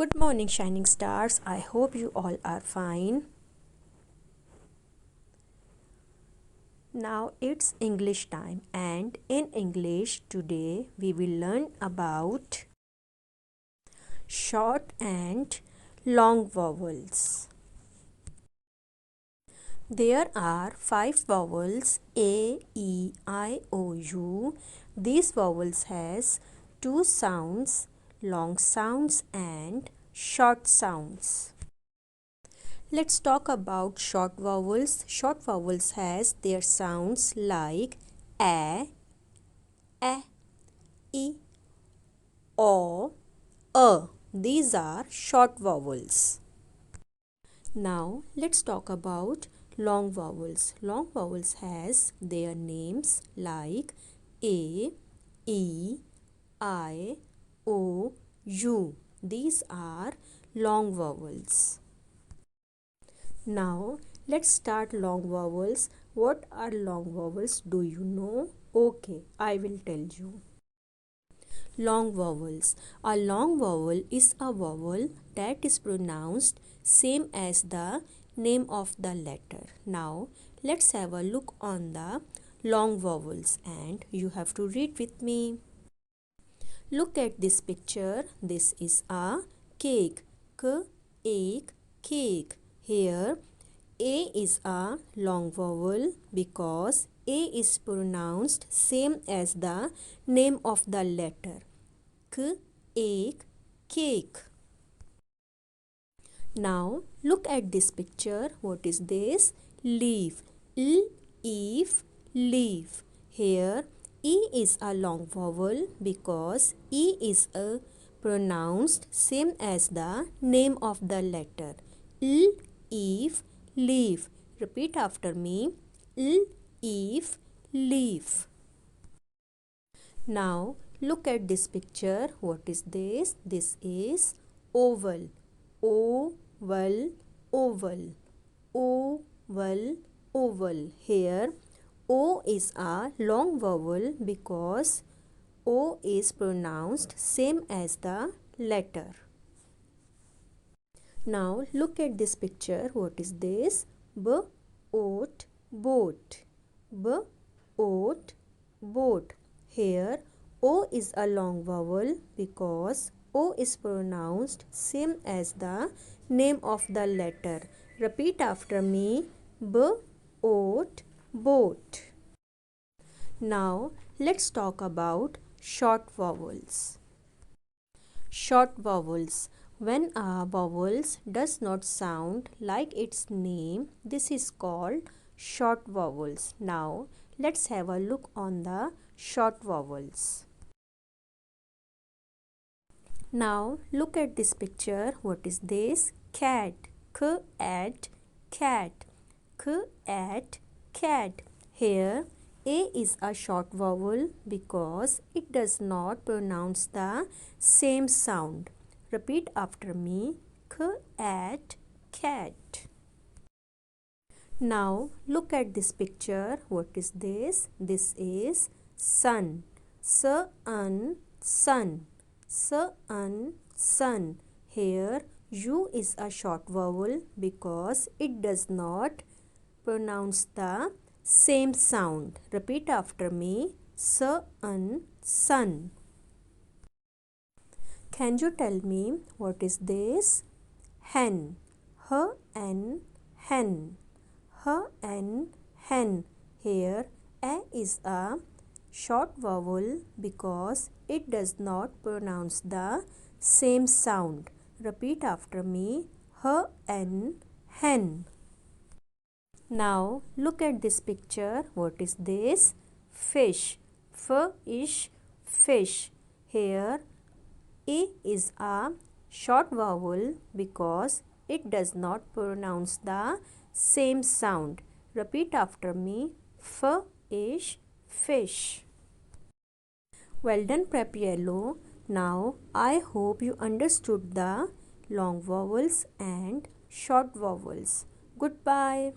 Good morning, shining stars. I hope you all are fine. Now it's English time, and in English today we will learn about short and long vowels. There are 5 vowels A, E, I, O, U. These vowels has 2 sounds, long sounds and short sounds. Let's talk about short vowels. Short vowels has their sounds like a, e, o, a. These are short vowels. Now let's talk about long vowels. Long vowels has their names like a, e, I, o, u. These are long vowels. Now let's start long vowels. What are long vowels? Do you know? Okay, I will tell you. Long vowels. A long vowel is a vowel that is pronounced same as the name of the letter. Now let's have a look on the long vowels and you have to read with me. Look at this picture. This is a cake. K-ek, cake. Here A is a long vowel because A is pronounced same as the name of the letter. K-ek, cake. Now look at this picture. What is this? Leaf. Leaf, leaf. Here E is a long vowel because E is pronounced same as the name of the letter. Leaf, leaf. Repeat after me. Leaf, leaf. Now look at this picture. What is this? This is oval. Oval, oval. Oval, oval. Here O is a long vowel because O is pronounced same as the letter. Now look at this picture. What is this? Boat, boat. Boat, boat. Here O is a long vowel because O is pronounced same as the name of the letter. Repeat after me. Boat, boat. Now let's talk about short vowels. Short vowels. When a vowel does not sound like its name, this is called short vowels. Now let's have a look on the short vowels. Now look at this picture. What is this? Cat. Cat, cat. Cat, cat. Here A is a short vowel because it does not pronounce the same sound. Repeat after me. Cat, cat. Now look at this picture. What is this? This is sun. Sun, sun. Sun, sun. Here U is a short vowel because it does not pronounce the same sound. Repeat after me. Sun, sun. Can you tell me what is this? Hen. Hen, hen. Hen, hen. Here A is a short vowel because it does not pronounce the same sound. Repeat after me. Hen, hen. Now look at this picture. What is this? Fish. Fish, fish. Here A is a short vowel because it does not pronounce the same sound. Repeat after me. Fish, fish. Well done, Prep Yellow. Now I hope you understood the long vowels and short vowels. Goodbye.